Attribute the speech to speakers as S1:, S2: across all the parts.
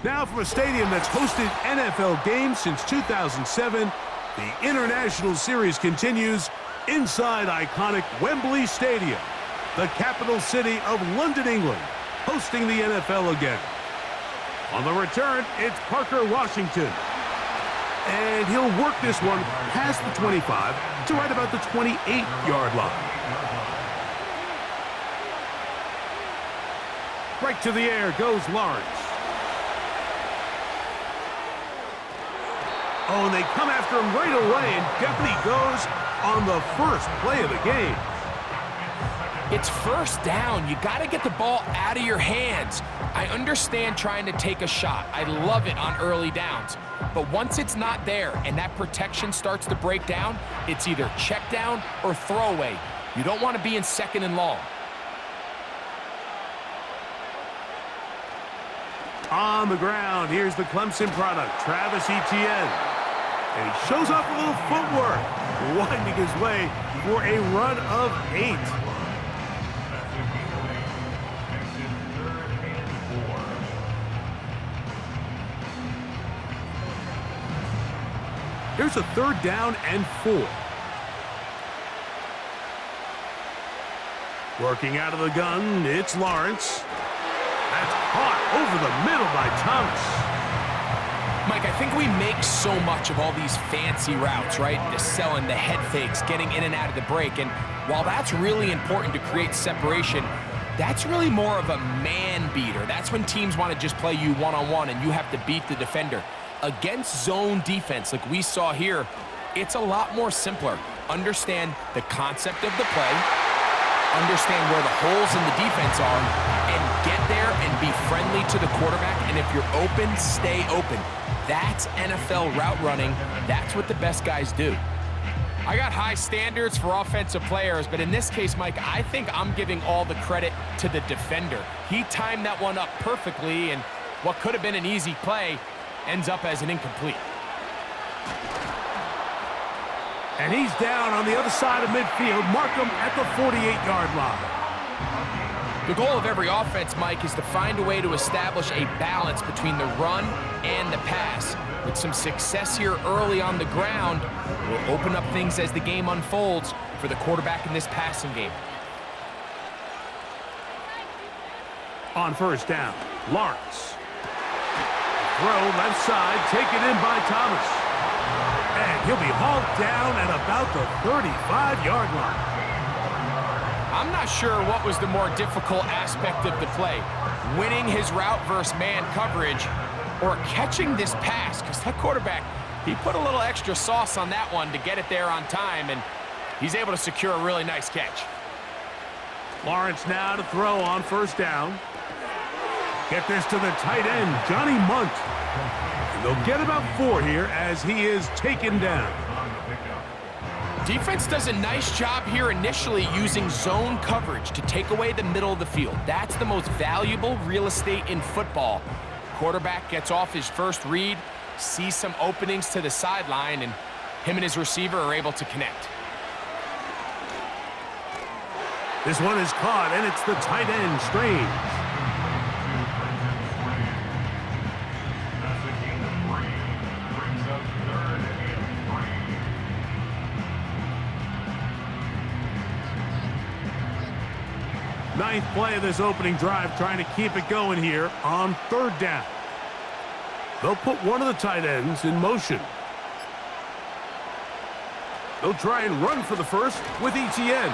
S1: Now from a stadium that's hosted NFL games since 2007, the International Series continues inside iconic Wembley Stadium, the capital city of London, England, hosting the NFL again. On the return, it's Parker Washington. And he'll work this one past the 25 to right about the 28-yard line. Right to the air goes Lawrence. Oh, and they come after him right away, and down he goes on the first play of the game.
S2: It's first down. You got to get the ball out of your hands. I understand trying to take a shot. I love it on early downs. But once it's not there and that protection starts to break down, it's either check down or throwaway. You don't want to be in second and long.
S1: On the ground, here's the Clemson product, Travis Etienne. And he shows off a little footwork, winding his way for a run of 8. Here's a 3rd down and 4. Working out of the gun, it's Lawrence. That's caught over the middle by Thomas.
S2: Mike, I think we make so much of all these fancy routes, right? The selling, the head fakes, getting in and out of the break. And while that's really important to create separation, that's really more of a man beater. That's when teams want to just play you one-on-one and you have to beat the defender. Against zone defense like we saw here, it's a lot more simpler. Understand the concept of the play, understand where the holes in the defense are, and get there and be friendly to the quarterback. And if you're open, stay open. That's NFL route running. That's what the best guys do. I got high standards for offensive players, but in this case, Mike, I think I'm giving all the credit to the defender. He timed that one up perfectly, and what could have been an easy play ends up as an incomplete.
S1: And he's down on the other side of midfield. Mark him at the 48-yard line.
S2: The goal of every offense, Mike, is to find a way to establish a balance between the run and the pass. With some success here early on the ground, will open up things as the game unfolds for the quarterback in this passing game.
S1: On first down, Lawrence. Throw left side, taken in by Thomas. And he'll be hauled down at about the 35-yard line.
S2: I'm not sure what was the more difficult aspect of the play, winning his route versus man coverage or catching this pass, because that quarterback, he put a little extra sauce on that one to get it there on time, and he's able to secure a really nice catch.
S1: Lawrence now to throw on first down. Get this to the tight end, Johnny Munt. And they'll get about 4 here as he is taken down.
S2: Defense does a nice job here initially using zone coverage to take away the middle of the field. That's the most valuable real estate in football. Quarterback gets off his first read, sees some openings to the sideline, and him and his receiver are able to connect.
S1: This one is caught, and it's the tight end, Strange. Ninth play of this opening drive, trying to keep it going here on 3rd down. They'll put one of the tight ends in motion. They'll try and run for the first with Etienne.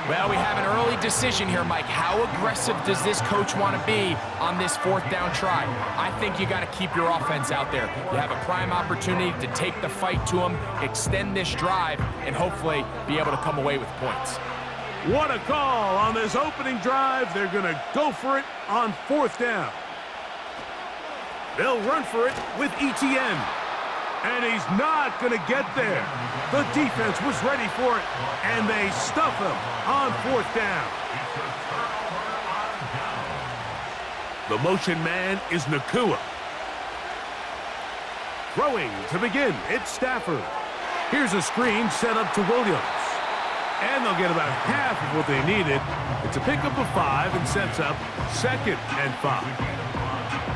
S2: Well, we have an early decision here, Mike. How aggressive does this coach want to be on this 4th down try? I think you got to keep your offense out there. You have a prime opportunity to take the fight to them, extend this drive, and hopefully be able to come away with points.
S1: What a call on this opening drive. They're going to go for it on 4th down. They'll run for it with Etienne. And he's not going to get there. The defense was ready for it, and they stuff him on 4th down. The motion man is Nakua. Throwing to begin, it's Stafford. Here's a screen set up to Williams. And they'll get about half of what they needed. It's a pickup of 5 and sets up 2nd and 5.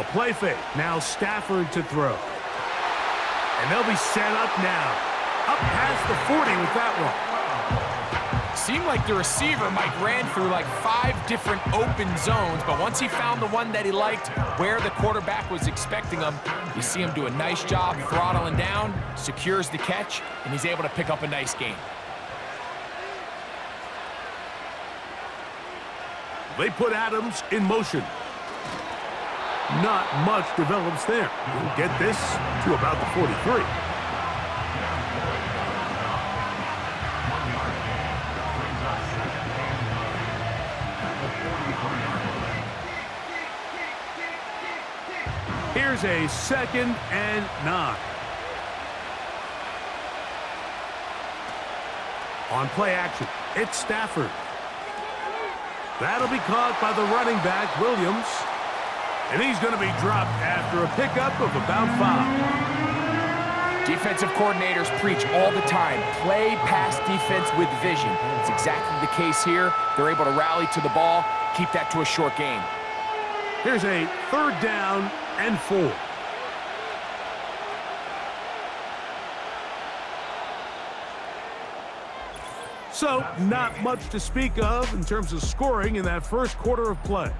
S1: A play fake. Now Stafford to throw. And they'll be set up now. Up past the 40 with that one.
S2: Seemed like the receiver, Mike, ran through like 5 different open zones, but once he found the one that he liked, where the quarterback was expecting him, you see him do a nice job throttling down, secures the catch, and he's able to pick up a nice gain.
S1: They put Adams in motion. Not much develops there. He'll get this to about the 43. Here's a 2nd and 9. On play action, it's Stafford. That'll be caught by the running back, Williams. And he's going to be dropped after a pickup of about 5.
S2: Defensive coordinators preach all the time, play pass defense with vision. It's exactly the case here. They're able to rally to the ball, keep that to a short gain.
S1: Here's a 3rd down and 4. So, not much to speak of in terms of scoring in that first quarter of play.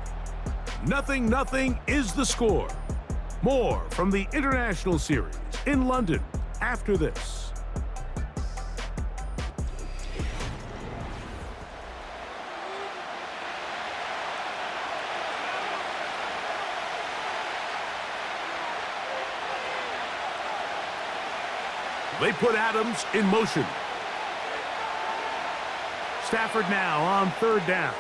S1: 0-0 is the score. More from the International Series in London after this. They put Adams in motion. Stafford now on 3rd down.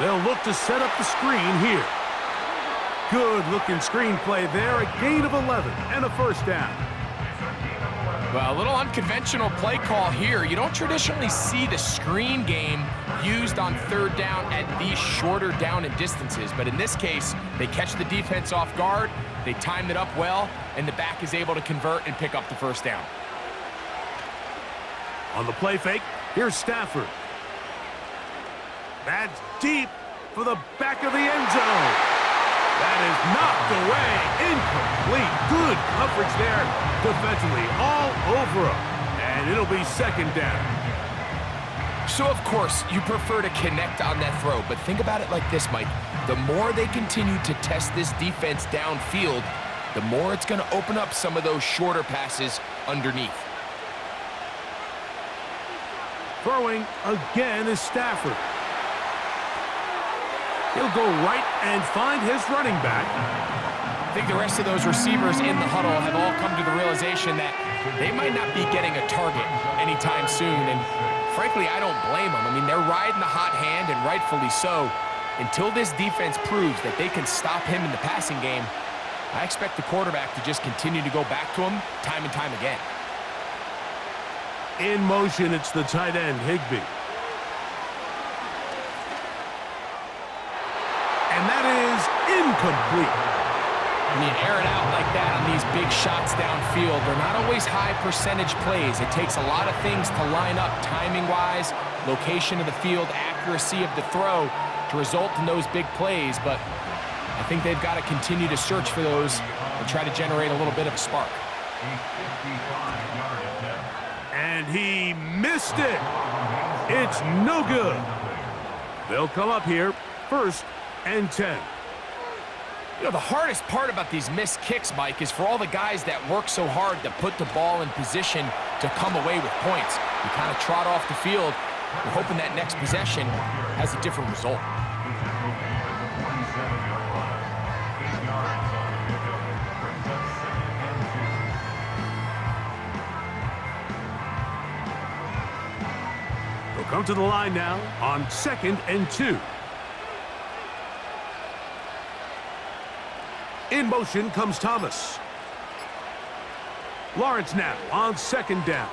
S1: They'll look to set up the screen here. Good-looking screen play there. A gain of 11 and a 1st down.
S2: Well, a little unconventional play call here. You don't traditionally see the screen game used on 3rd down at these shorter down and distances. But in this case, they catch the defense off guard. They timed it up well, and the back is able to convert and pick up the 1st down.
S1: On the play fake, here's Stafford. That's deep for the back of the end zone. That is knocked away. Incomplete. Good coverage there defensively all over him. And it'll be 2nd down.
S2: So, of course, you prefer to connect on that throw. But think about it like this, Mike. The more they continue to test this defense downfield, the more it's going to open up some of those shorter passes underneath.
S1: Throwing again is Stafford. He'll go right and find his running back.
S2: I think the rest of those receivers in the huddle have all come to the realization that they might not be getting a target anytime soon. And frankly, I don't blame them. I mean, they're riding the hot hand, and rightfully so. Until this defense proves that they can stop him in the passing game, I expect the quarterback to just continue to go back to him time and time again.
S1: In motion, it's the tight end, Higbee. And that is incomplete.
S2: When you air it out like that on these big shots downfield, they're not always high percentage plays. It takes a lot of things to line up timing-wise, location of the field, accuracy of the throw to result in those big plays. But I think they've got to continue to search for those and try to generate a little bit of a spark.
S1: And he missed it. It's no good. They'll come up here 1st and 10.
S2: You know, the hardest part about these missed kicks, Mike, is for all the guys that work so hard to put the ball in position to come away with points. You kind of trot off the field. You're hoping that next possession has a different result.
S1: They'll come to the line now on 2nd and 2. In motion comes Thomas. Lawrence now on 2nd down.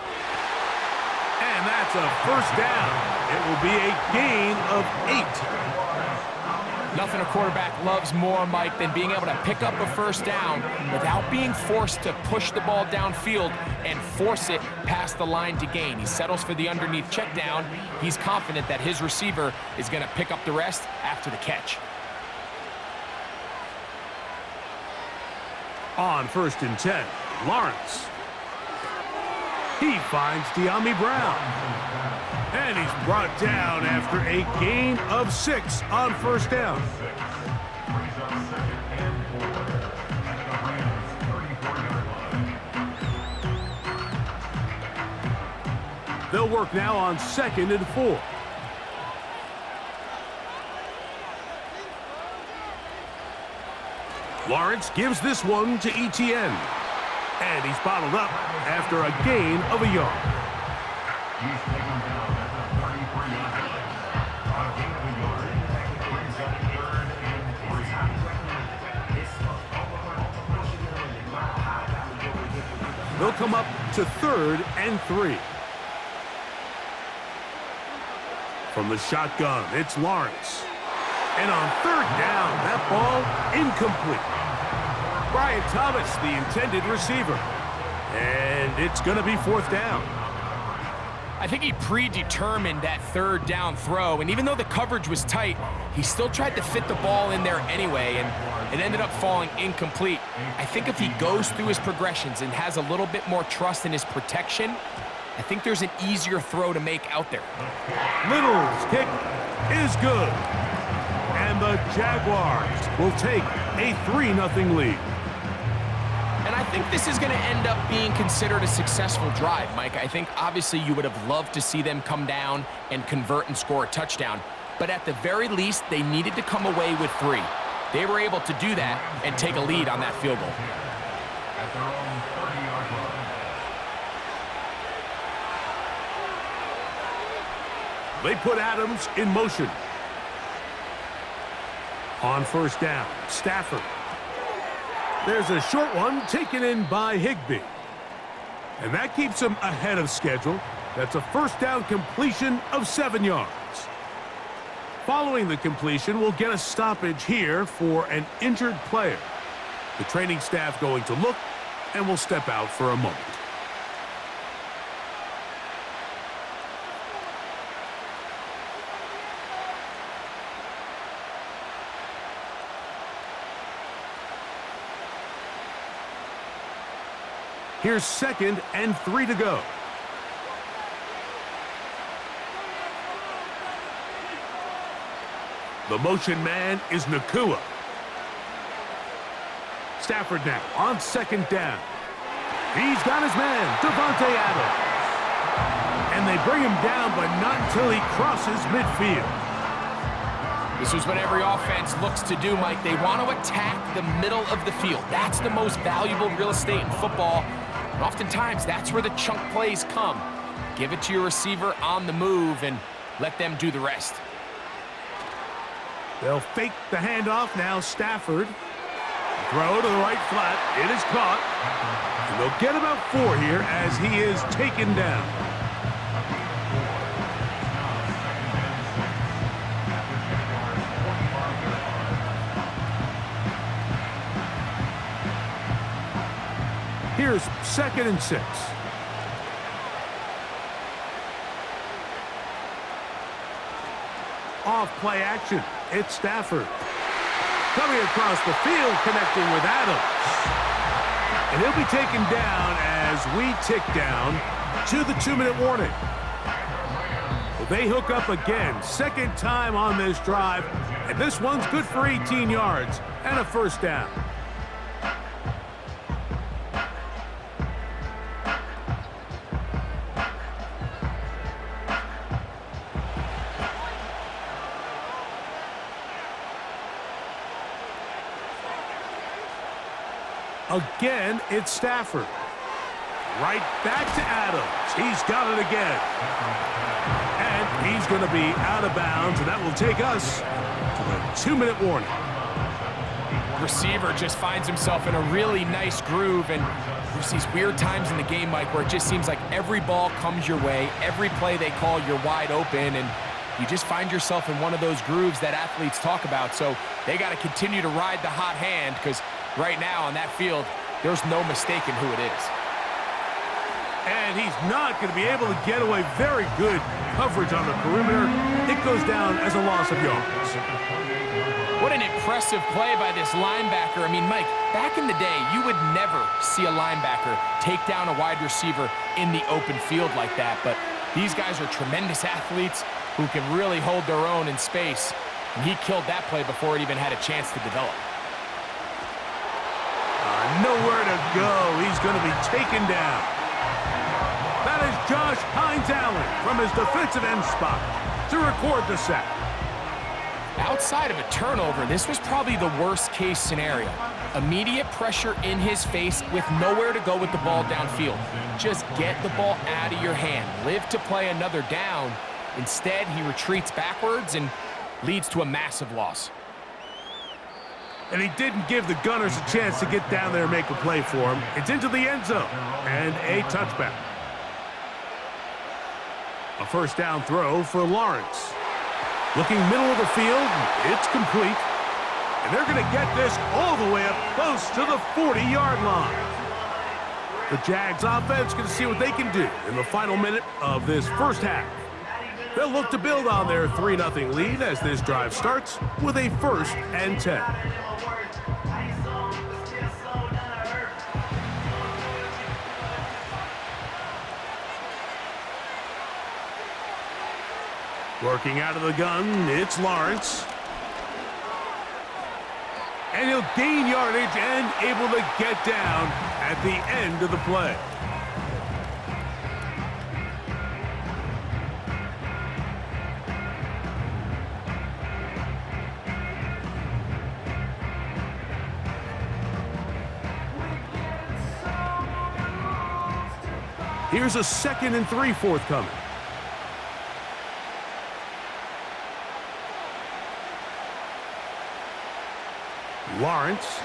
S1: And that's a 1st down. It will be a gain of 8.
S2: Nothing a quarterback loves more, Mike, than being able to pick up a 1st down without being forced to push the ball downfield and force it past the line to gain. He settles for the underneath check down. He's confident that his receiver is going to pick up the rest after the catch.
S1: On 1st and 10, Lawrence. He finds De'Ami Brown. And he's brought down after a gain of 6 on 1st down. They'll work now on 2nd and 4. Lawrence gives this one to Etienne. And he's bottled up after a gain of a yard. They'll come up to 3rd and 3. From the shotgun, it's Lawrence. And on 3rd down, that ball incomplete. Brian Thomas, the intended receiver. And it's going to be 4th down.
S2: I think he predetermined that 3rd down throw, and even though the coverage was tight, he still tried to fit the ball in there anyway, and it ended up falling incomplete. I think if he goes through his progressions and has a little bit more trust in his protection, I think there's an easier throw to make out there.
S1: Little's kick is good. And the Jaguars will take a 3-0 lead.
S2: And I think this is going to end up being considered a successful drive, Mike. I think obviously you would have loved to see them come down and convert and score a touchdown. But at the very least, they needed to come away with 3. They were able to do that and take a lead on that field goal.
S3: At their own 30-yard line.
S1: They put Adams in motion. On 1st down, Stafford. There's a short one taken in by Higbee. And that keeps him ahead of schedule. That's a 1st down completion of 7 yards. Following the completion, we'll get a stoppage here for an injured player. The training staff going to look and will step out for a moment. Here's 2nd and 3 to go. The motion man is Nakua. Stafford now on 2nd down. He's got his man, Devontae Adams. And they bring him down, but not until he crosses midfield.
S2: This is what every offense looks to do, Mike. They want to attack the middle of the field. That's the most valuable real estate in football. And oftentimes, that's where the chunk plays come. Give it to your receiver on the move and let them do the rest.
S1: They'll fake the handoff now. Stafford. Throw to the right flat. It is caught. And they'll get about 4 here as he is taken down. Here's 2nd and 6. Off play action. It's Stafford. Coming across the field, connecting with Adams. And he'll be taken down as we tick down to the 2-minute warning. Well, they hook up again. 2nd time on this drive. And this one's good for 18 yards and a 1st down. Again, it's Stafford. Right back to Adams. He's got it again. And he's going to be out of bounds, and that will take us to the 2-minute warning.
S2: Receiver just finds himself in a really nice groove, and there's these weird times in the game, Mike, where it just seems like every ball comes your way, every play they call, you're wide open, and you just find yourself in one of those grooves that athletes talk about. So they got to continue to ride the hot hand, because right now on that field, there's no mistaking who it is.
S1: And he's not going to be able to get away. Very good coverage on the perimeter. It goes down as a loss of yards.
S2: What an impressive play by this linebacker. I mean, Mike, back in the day, you would never see a linebacker take down a wide receiver in the open field like that. But these guys are tremendous athletes who can really hold their own in space. And he killed that play before it even had a chance to develop.
S1: Nowhere to go. He's going to be taken down. That is Josh Hines Allen from his defensive end spot to record the sack.
S2: Outside of a turnover, this was probably the worst-case scenario. Immediate pressure in his face with nowhere to go with the ball downfield. Just get the ball out of your hand. Live to play another down. Instead, he retreats backwards and leads to a massive loss.
S1: And he didn't give the Gunners a chance to get down there and make a play for him. It's into the end zone and a touchback. A first down throw for Lawrence. Looking middle of the field, it's complete. And they're going to get this all the way up close to the 40-yard line. The Jags offense going to see what they can do in the final minute of this first half. They'll look to build on their 3-0 lead as this drive starts with a 1st and 10. Working out of the gun, it's Lawrence. And he'll gain yardage and able to get down at the end of the play. Here's a 2nd and 3 forthcoming. Lawrence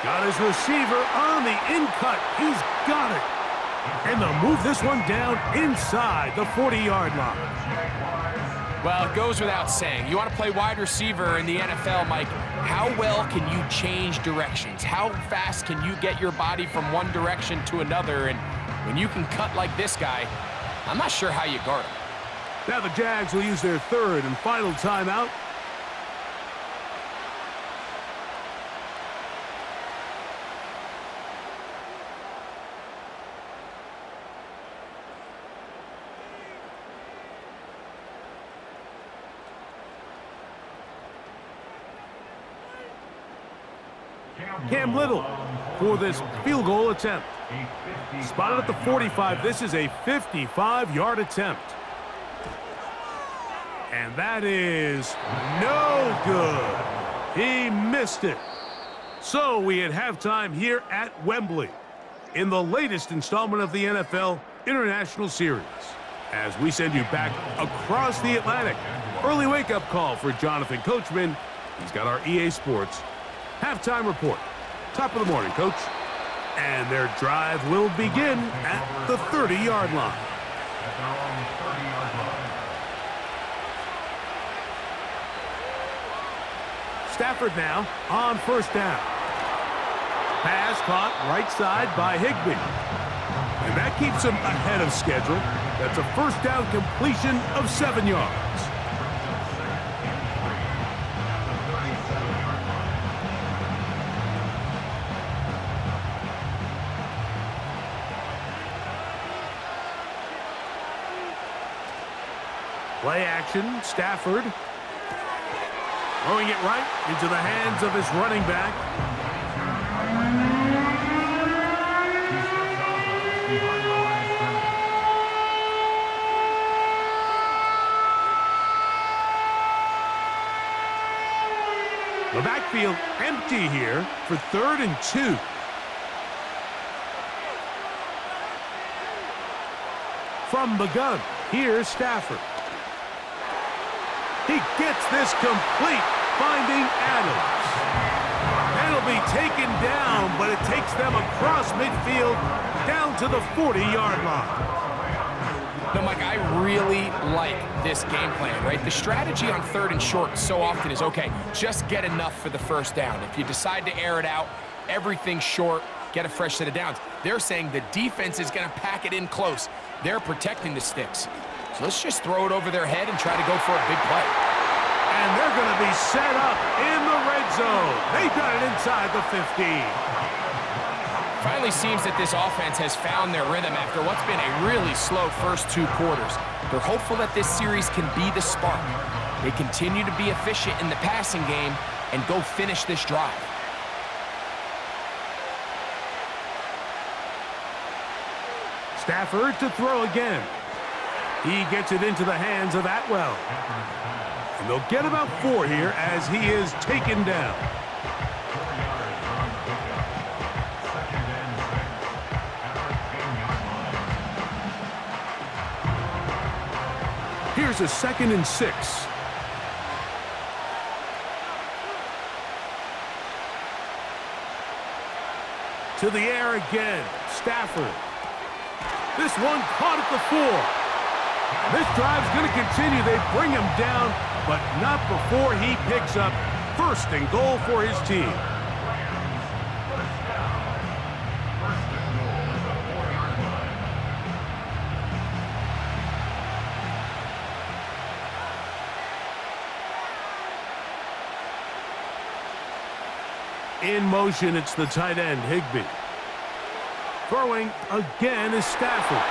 S1: got his receiver on the in-cut. He's got it. And they'll move this one down inside the 40-yard line.
S2: Well, it goes without saying. You want to play wide receiver in the NFL, Mike, how well can you change directions? How fast can you get your body from one direction to another? And when you can cut like this guy, I'm not sure how you guard him.
S1: Now the Jags will use their 3rd and final timeout. Cam Little for this field goal attempt. Spotted at the 45. This is a 55-yard attempt. And that is no good. He missed it. So we had halftime here at Wembley in the latest installment of the NFL International Series. As we send you back across the Atlantic. Early wake-up call for Jonathan Coachman. He's got our EA Sports halftime report. Top of the morning, Coach. And their drive will begin at the 30-yard line.
S3: At their own 30-yard line.
S1: Stafford now on 1st down. Pass caught right side by Higbee. And that keeps him ahead of schedule. That's a 1st down completion of 7 yards. Play action, Stafford. Throwing it right into the hands of his running back. The backfield empty here for 3rd and 2. From the gun, here's Stafford. He gets this complete, finding Adams. And it'll be taken down, but it takes them across midfield down to the 40-yard line.
S2: No, Mike, I really like this game plan, right? The strategy on 3rd and short so often is, okay, just get enough for the 1st down. If you decide to air it out, everything short, get a fresh set of downs. They're saying the defense is going to pack it in close. They're protecting the sticks. So let's just throw it over their head and try to go for a big play.
S1: And they're going to be set up in the red zone. They've got it inside the 15.
S2: Finally seems that this offense has found their rhythm after what's been a really slow first 2 quarters. They're hopeful that this series can be the spark. They continue to be efficient in the passing game and go finish this drive.
S1: Stafford to throw again. He gets it into the hands of Atwell. And they'll get about 4 here as he is taken down. Here's a 2nd and 6. To the air again, Stafford. This one caught at the 4. And this drive's going to continue. They bring him down, but not before he picks up 1st and goal for his team. In motion, it's the tight end, Higbee. Throwing again is Stafford.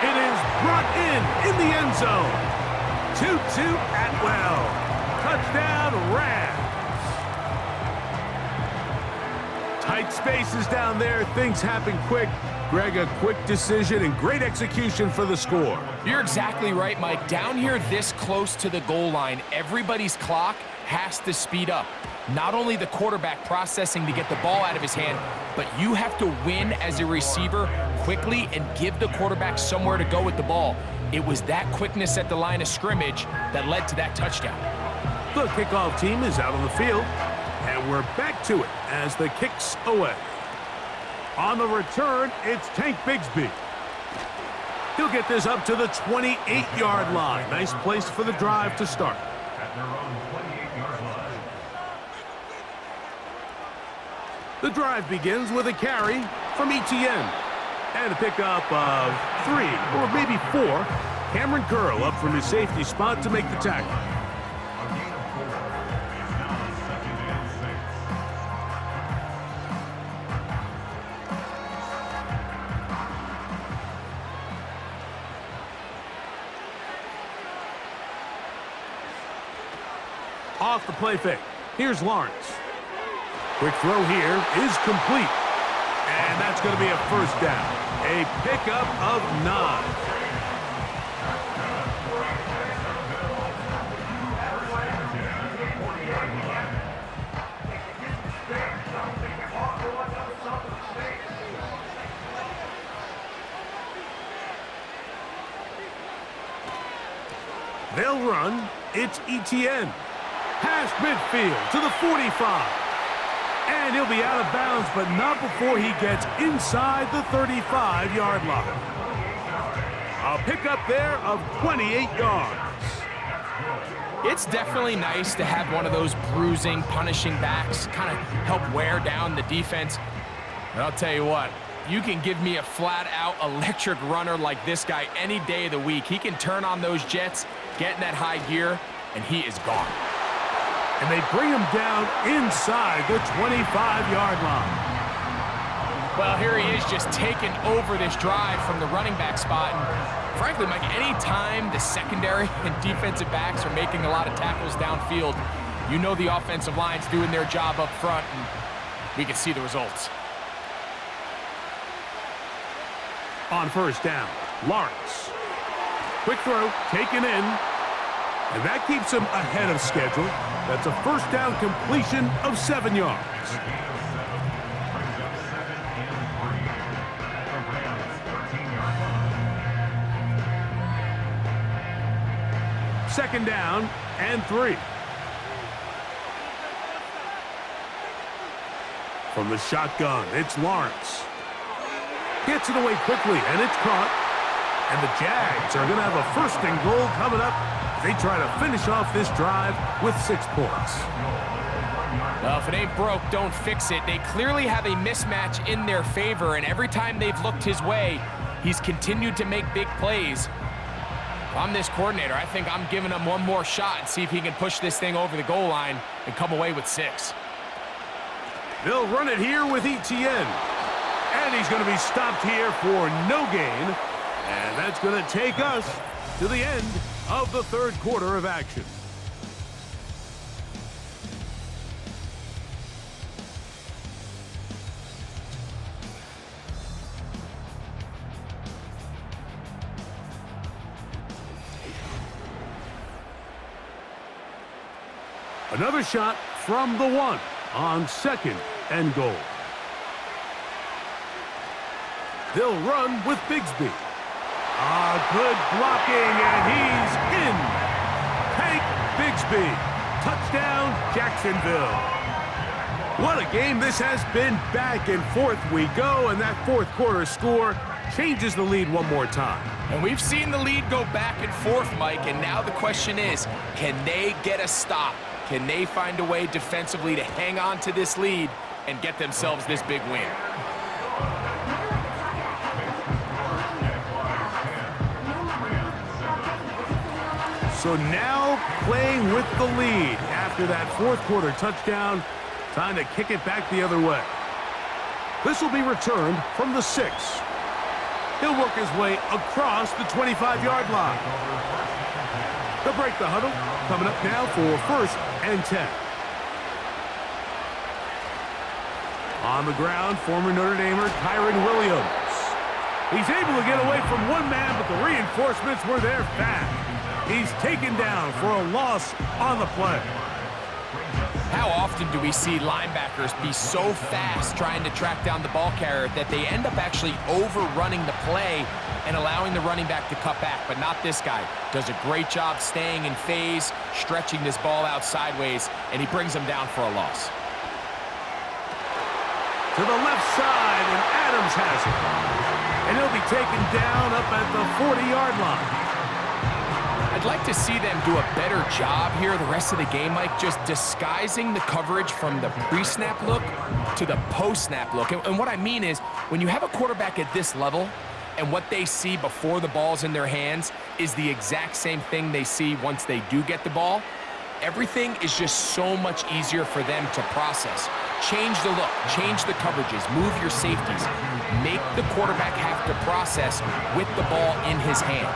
S1: It is brought in the end zone. 2-2 Atwell. Touchdown, Rams. Tight spaces down there. Things happen quick. Greg, a quick decision and great execution for the score.
S2: You're exactly right, Mike. Down here this close to the goal line, everybody's clock has to speed up. Not only the quarterback processing to get the ball out of his hand, but you have to win as a receiver quickly and give the quarterback somewhere to go with the ball. It was that quickness at the line of scrimmage that led to that touchdown.
S1: The kickoff team is out on the field, and we're back to it as the kick's away. On the return, it's Tank Bigsby. He'll get this up to the 28-yard line. Nice place for the drive to start.
S3: At their own 28-yard line.
S1: The drive begins with a carry from Etienne. And a pickup of 3, or maybe 4. Cameron Curl up from his safety spot to make the tackle.
S3: A gain of 4. It's now 2nd and 6.
S1: Off the play fake. Here's Lawrence. Quick throw here is complete. And that's going to be a 1st down. A pickup of 9. They'll run. It's Etienne. Past midfield to the 45. And he'll be out of bounds, but not before he gets inside the 35-yard line. A pickup there of 28 yards.
S2: It's definitely nice to have one of those bruising, punishing backs kind of help wear down the defense. But I'll tell you what, you can give me a flat-out electric runner like this guy any day of the week. He can turn on those jets, get in that high gear, and he is gone.
S1: And they bring him down inside the 25-yard line.
S2: Well, here he is just taking over this drive from the running back spot. And frankly, Mike, any time the secondary and defensive backs are making a lot of tackles downfield, you know the offensive line's doing their job up front, and we can see the results.
S1: On 1st down, Lawrence. Quick throw, taken in. And that keeps him ahead of schedule. That's a 1st down completion of 7 yards. Second down and 3. From the shotgun, it's Lawrence. Gets it away quickly, and it's caught. And the Jags are going to have a 1st and goal coming up. They try to finish off this drive with 6 points.
S2: Well, if it ain't broke, don't fix it. They clearly have a mismatch in their favor, and every time they've looked his way, he's continued to make big plays. If I'm this coordinator, I think I'm giving him one more shot and see if he can push this thing over the goal line and come away with 6.
S1: They'll run it here with Etienne. And he's going to be stopped here for no gain. And that's going to take us to the end of the third quarter of action. Another shot from the 1 on 2nd and goal. They'll run with Bigsby. Good blocking, and he's in. Hank Bigsby. Touchdown, Jacksonville. What a game this has been. Back and forth we go, and that fourth quarter score changes the lead one more time.
S2: And we've seen the lead go back and forth, Mike, and now the question is, can they get a stop? Can they find a way defensively to hang on to this lead and get themselves this big win?
S1: So now playing with the lead after that fourth quarter touchdown, time to kick it back the other way. This will be returned from the 6. He'll work his way across the 25-yard line. They'll break the huddle, coming up now for 1st and 10. On the ground, former Notre Damer Kyron Williams. He's able to get away from one man, but the reinforcements were there fast. He's taken down for a loss on the play.
S2: How often do we see linebackers be so fast trying to track down the ball carrier that they end up actually overrunning the play and allowing the running back to cut back? But not this guy. Does a great job staying in phase, stretching this ball out sideways, and he brings him down for a loss.
S1: To the left side, and Adams has it. And he'll be taken down up at the 40-yard line.
S2: I'd like to see them do a better job here the rest of the game, Mike, just disguising the coverage from the pre-snap look to the post-snap look. And what I mean is, when you have a quarterback at this level and what they see before the ball's in their hands is the exact same thing they see once they do get the ball, everything is just so much easier for them to process. Change the look, change the coverages, move your safeties. Make the quarterback have to process with the ball in his hand.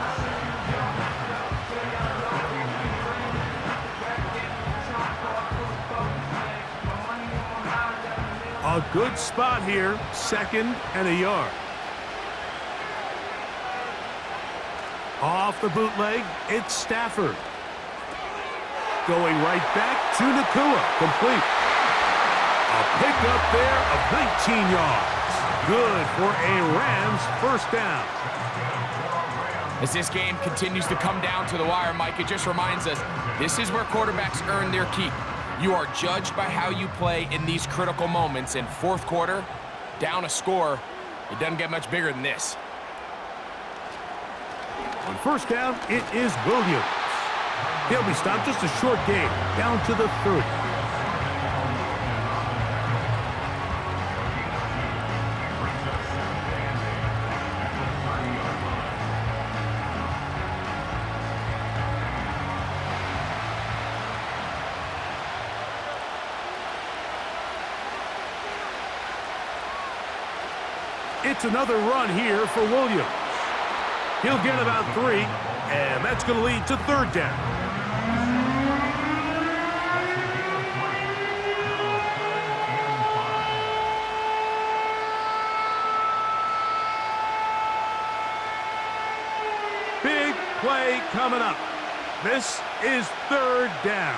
S1: A good spot here, 2nd and a yard. Off the bootleg, it's Stafford. Going right back to Nakua, complete. A pickup there of 19 yards. Good for a Rams first down.
S2: As this game continues to come down to the wire, Mike, it just reminds us, this is where quarterbacks earn their keep. You are judged by how you play in these critical moments. In fourth quarter, down a score, it doesn't get much bigger than this.
S1: On first down, it is Williams. He'll be stopped, just a short gain, down to the 30. It's another run here for Williams. He'll get about 3, and that's going to lead to 3rd down. Big play coming up. This is 3rd down.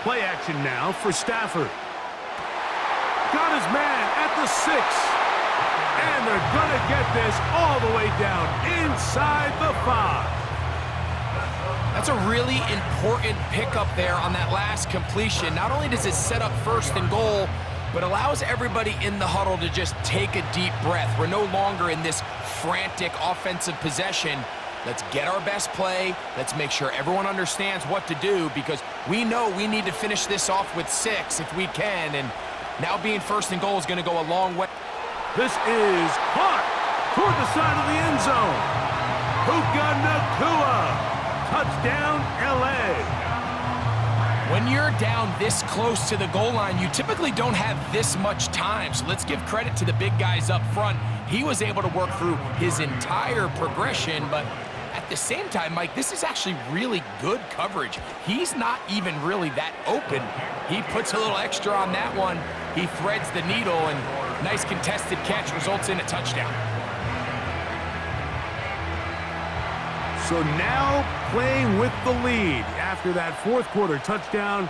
S1: Play action now for Stafford. Got his man at the 6. And they're going to get this all the way down inside the 5.
S2: That's a really important pickup there on that last completion. Not only does it set up 1st and goal, but allows everybody in the huddle to just take a deep breath. We're no longer in this frantic offensive possession. Let's get our best play. Let's make sure everyone understands what to do, because we know we need to finish this off with 6 if we can. And now being 1st and goal is going to go a long way.
S1: This is caught toward the side of the end zone. Puka Nacua. Touchdown, L.A.
S2: When you're down this close to the goal line, you typically don't have this much time. So let's give credit to the big guys up front. He was able to work through his entire progression, but at the same time, Mike, this is actually really good coverage. He's not even really that open. He puts a little extra on that one. He threads the needle, and nice contested catch results in a touchdown.
S1: So now playing with the lead after that fourth quarter touchdown.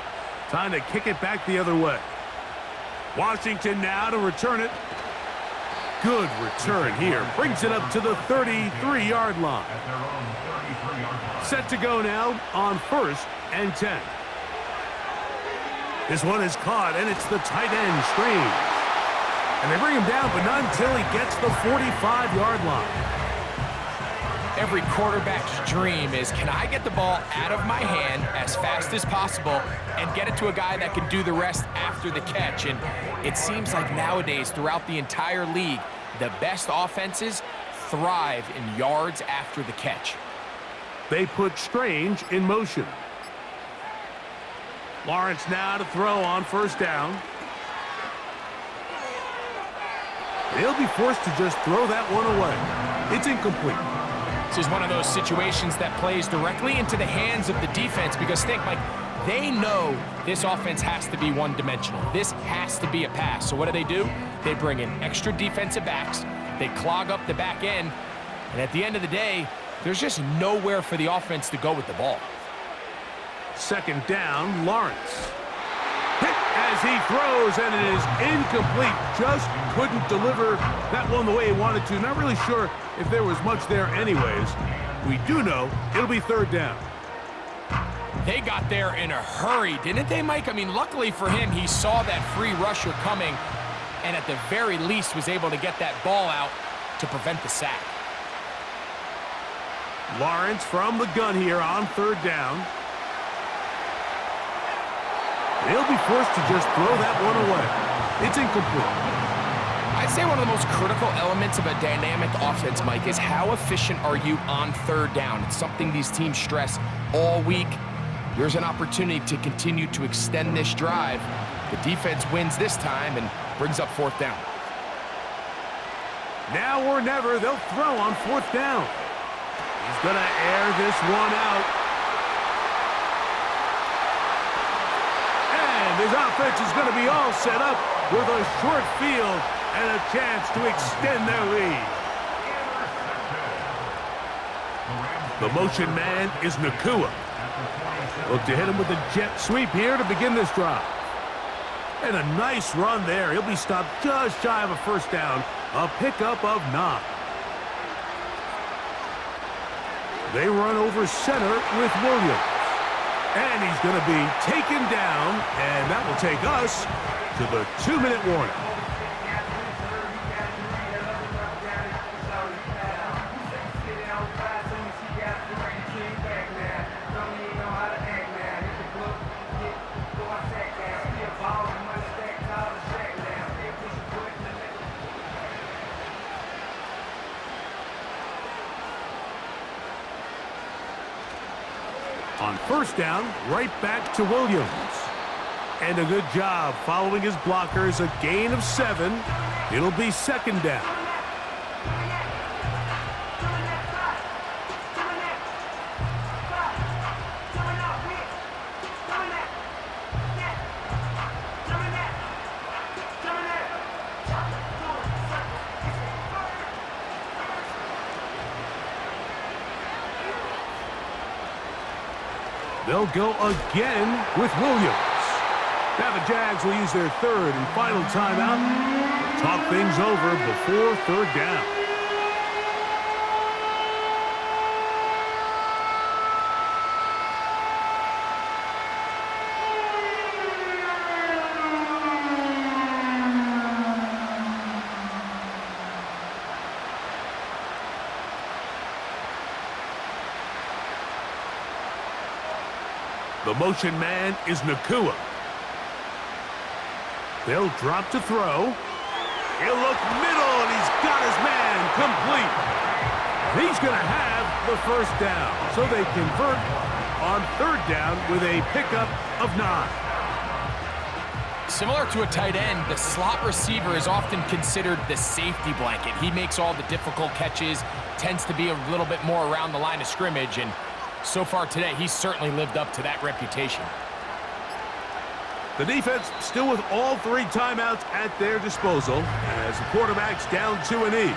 S1: Time to kick it back the other way. Washington now to return it. Good return here. Brings it up to the 33-yard line.
S3: At their own 33-yard line.
S1: Set to go now on 1st and 10. This one is caught, and it's the tight end, Strange. And they bring him down, but not until he gets the 45-yard line.
S2: Every quarterback's dream is, can I get the ball out of my hand as fast as possible and get it to a guy that can do the rest after the catch? And it seems like nowadays, throughout the entire league, the best offenses thrive in yards after the catch.
S1: They put Strange in motion. Lawrence now to throw on 1st down. He'll be forced to just throw that one away. It's incomplete.
S2: This is one of those situations that plays directly into the hands of the defense, because think, Mike, they know this offense has to be one-dimensional. This has to be a pass. So what do? They bring in extra defensive backs. They clog up the back end. And at the end of the day, there's just nowhere for the offense to go with the ball.
S1: 2nd down, Lawrence. Hit as he throws, and it is incomplete. Just couldn't deliver that one the way he wanted to. Not really sure if there was much there anyways. We do know it'll be 3rd down.
S2: They got there in a hurry, didn't they, Mike? I mean, luckily for him, he saw that free rusher coming, and at the very least was able to get that ball out to prevent the sack.
S1: Lawrence from the gun here on 3rd down. He'll be forced to just throw that one away. It's incomplete.
S2: I'd say one of the most critical elements of a dynamic offense, Mike, is how efficient are you on 3rd down? It's something these teams stress all week. Here's an opportunity to continue to extend this drive. The defense wins this time and brings up 4th down.
S1: Now or never, they'll throw on 4th down. He's going to air this one out. And his offense is going to be all set up with a short field and a chance to extend their lead. The motion man is Nacua. Look to hit him with a jet sweep here to begin this drive. And a nice run there. He'll be stopped just shy of a 1st down. A pickup of 9. They run over center with Williams. And he's going to be taken down, and that will take us to the 2-minute warning. On 1st down, right back to Williams. And a good job following his blockers, a gain of 7. It'll be 2nd down. They'll go again with Williams. Now the Jags will use their 3rd and final timeout to talk things over before 3rd down. The motion man is Nacua. They'll drop to throw. He'll look middle, and he's got his man complete. He's going to have the first down. So they convert on third down with a pickup of 9.
S2: Similar to a tight end, the slot receiver is often considered the safety blanket. He makes all the difficult catches, tends to be a little bit more around the line of scrimmage, and so far today, he's certainly lived up to that reputation.
S1: The defense still with all 3 timeouts at their disposal as the quarterback's down to a knee.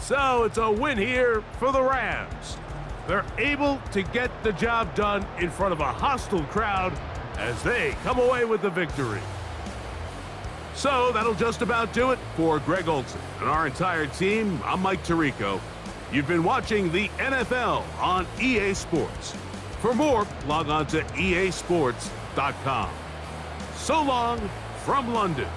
S1: So it's a win here for the Rams. They're able to get the job done in front of a hostile crowd as they come away with the victory. So that'll just about do it for Greg Olsen and our entire team. I'm Mike Tirico. You've been watching the NFL on EA Sports. For more, log on to easports.com. So long from London.